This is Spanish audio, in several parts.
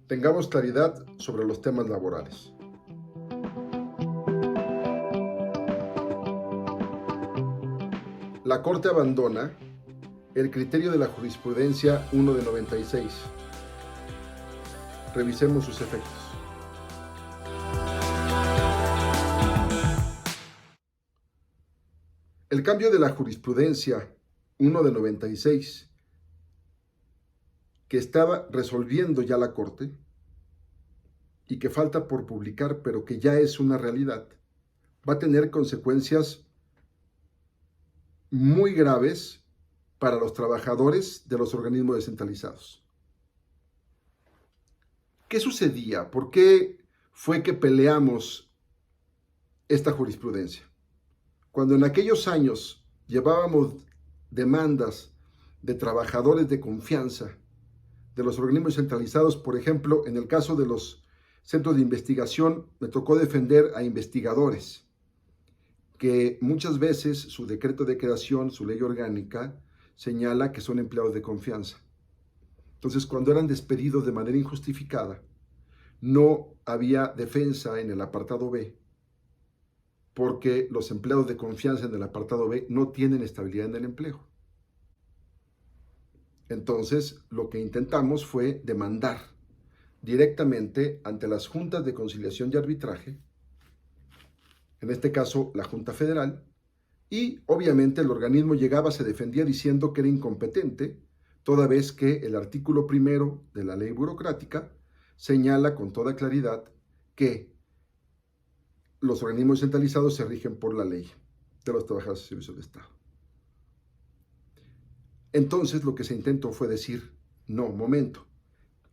Tengamos claridad sobre los temas laborales. La Corte abandona el criterio de la jurisprudencia 1 de 96. Revisemos sus efectos. El cambio de la jurisprudencia 1 de 96, que estaba resolviendo ya la Corte y que falta por publicar, pero que ya es una realidad, va a tener consecuencias muy graves para los trabajadores de los organismos descentralizados. ¿Qué sucedía? ¿Por qué fue que peleamos esta jurisprudencia? Cuando en aquellos años llevábamos demandas de trabajadores de confianza de los organismos centralizados, por ejemplo, en el caso de los centros de investigación, me tocó defender a investigadores que muchas veces su decreto de creación, su ley orgánica, señala que son empleados de confianza. Entonces, cuando eran despedidos de manera injustificada, no había defensa en el apartado B, porque los empleados de confianza en el apartado B no tienen estabilidad en el empleo. Entonces, lo que intentamos fue demandar directamente ante las juntas de conciliación y arbitraje, en este caso la Junta Federal, y obviamente el organismo llegaba, se defendía diciendo que era incompetente, toda vez que el artículo 1 de la ley burocrática señala con toda claridad que los organismos centralizados se rigen por la ley de los trabajadores de servicio del Estado. Entonces lo que se intentó fue decir, no, momento,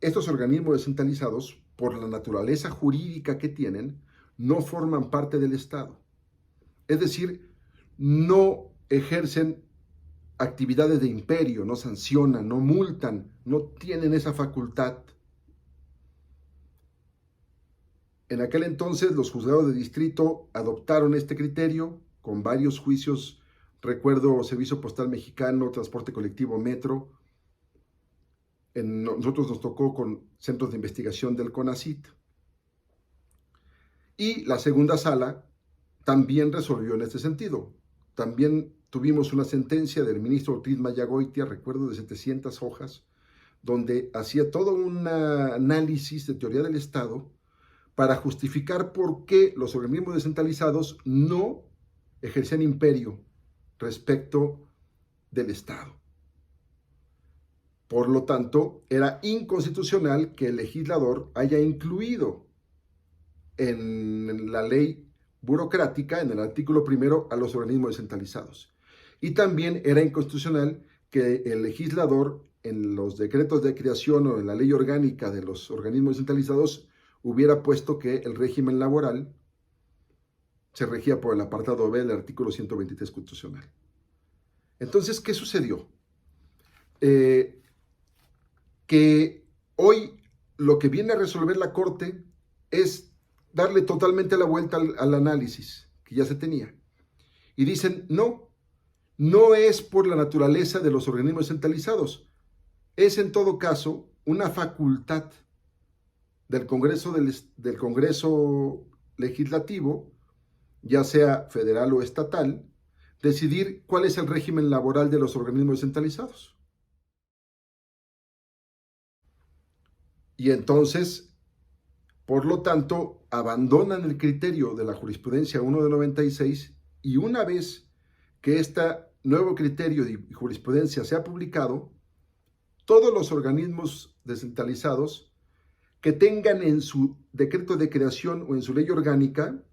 estos organismos descentralizados, por la naturaleza jurídica que tienen, no forman parte del Estado. Es decir, no ejercen actividades de imperio, no sancionan, no multan, no tienen esa facultad. En aquel entonces los juzgados de distrito adoptaron este criterio con varios juicios, recuerdo Servicio Postal Mexicano, Transporte Colectivo Metro, nosotros nos tocó con centros de investigación del CONACYT. Y la segunda sala también resolvió en este sentido. También tuvimos una sentencia del ministro Ortiz Mayagoitia, recuerdo, de 700 hojas, donde hacía todo un análisis de teoría del Estado para justificar por qué los organismos descentralizados no ejercían imperio respecto del Estado. Por lo tanto, era inconstitucional que el legislador haya incluido en la ley burocrática, en el artículo 1, a los organismos descentralizados. Y también era inconstitucional que el legislador, en los decretos de creación o en la ley orgánica de los organismos descentralizados, hubiera puesto que el régimen laboral se regía por el apartado B del artículo 123 constitucional. Entonces, ¿qué sucedió? Que hoy lo que viene a resolver la Corte es darle totalmente la vuelta al análisis que ya se tenía. Y dicen, no es por la naturaleza de los organismos centralizados, es en todo caso una facultad del Congreso Legislativo, ya sea federal o estatal, decidir cuál es el régimen laboral de los organismos descentralizados. Y entonces, por lo tanto, abandonan el criterio de la jurisprudencia 1 de 96 y una vez que este nuevo criterio de jurisprudencia se ha publicado, todos los organismos descentralizados que tengan en su decreto de creación o en su ley orgánica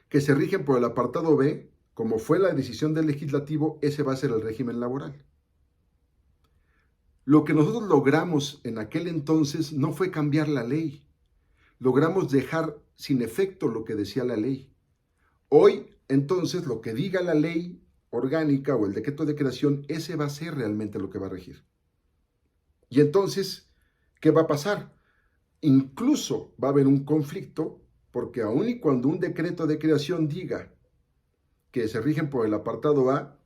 que se rigen por el apartado B, como fue la decisión del legislativo, ese va a ser el régimen laboral. Lo que nosotros logramos en aquel entonces no fue cambiar la ley, logramos dejar sin efecto lo que decía la ley. Hoy, entonces, lo que diga la ley orgánica o el decreto de creación, ese va a ser realmente lo que va a regir. Y entonces, ¿qué va a pasar? Incluso va a haber un conflicto, porque aun y cuando un decreto de creación diga que se rigen por el apartado A,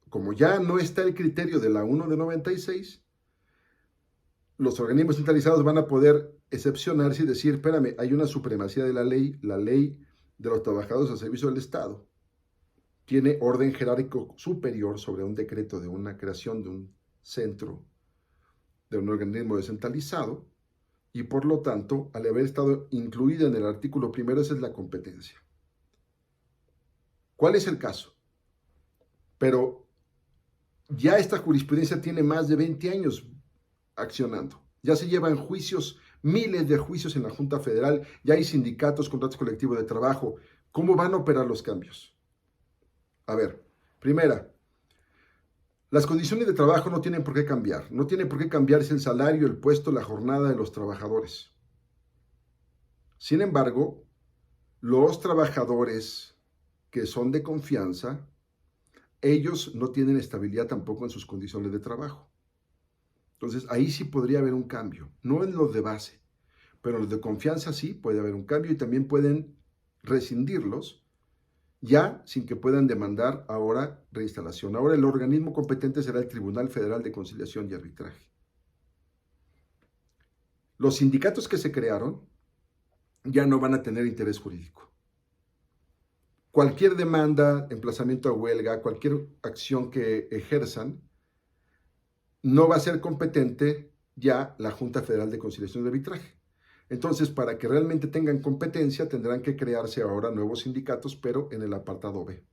como ya no está el criterio de la 1 de 96, los organismos centralizados van a poder excepcionarse y decir, espérame, hay una supremacía de la ley de los trabajadores al servicio del Estado tiene orden jerárquico superior sobre un decreto de una creación de un centro, de un organismo descentralizado, y por lo tanto, al haber estado incluida en el artículo primero, esa es la competencia. ¿Cuál es el caso? Pero ya esta jurisprudencia tiene más de 20 años accionando. Ya se llevan juicios, miles de juicios en la Junta Federal, ya hay sindicatos, contratos colectivos de trabajo. ¿Cómo van a operar los cambios? A ver, primera, las condiciones de trabajo no tienen por qué cambiar. No tiene por qué cambiarse el salario, el puesto, la jornada de los trabajadores. Sin embargo, los trabajadores que son de confianza, ellos no tienen estabilidad tampoco en sus condiciones de trabajo. Entonces, ahí sí podría haber un cambio. No en los de base, pero en los de confianza sí puede haber un cambio y también pueden rescindirlos ya sin que puedan demandar ahora reinstalación. Ahora el organismo competente será el Tribunal Federal de Conciliación y Arbitraje. Los sindicatos que se crearon ya no van a tener interés jurídico. Cualquier demanda, emplazamiento a huelga, cualquier acción que ejerzan, no va a ser competente ya la Junta Federal de Conciliación y Arbitraje. Entonces, para que realmente tengan competencia, tendrán que crearse ahora nuevos sindicatos, pero en el apartado B.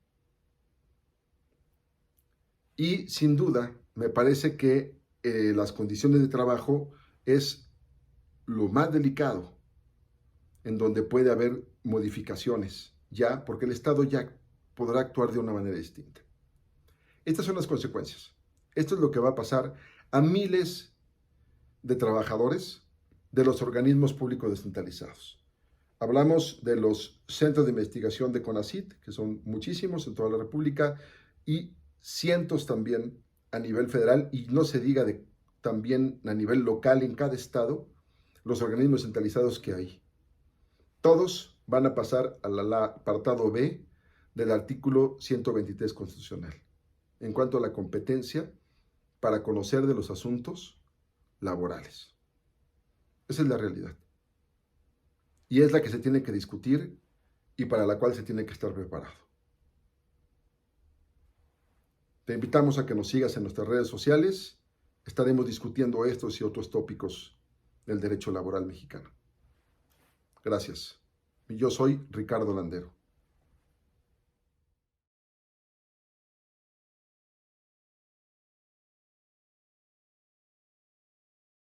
Y sin duda, me parece que las condiciones de trabajo es lo más delicado, en donde puede haber modificaciones, ya, porque el Estado ya podrá actuar de una manera distinta. Estas son las consecuencias. Esto es lo que va a pasar a miles de trabajadores de los organismos públicos descentralizados. Hablamos de los centros de investigación de CONACYT, que son muchísimos en toda la República, y cientos también a nivel federal, y no se diga también a nivel local en cada estado, los organismos centralizados que hay. Todos van a pasar al apartado B del artículo 123 constitucional, en cuanto a la competencia para conocer de los asuntos laborales. Esa es la realidad. Y es la que se tiene que discutir y para la cual se tiene que estar preparado. Te invitamos a que nos sigas en nuestras redes sociales. Estaremos discutiendo estos y otros tópicos del derecho laboral mexicano. Gracias. Y yo soy Ricardo Landero.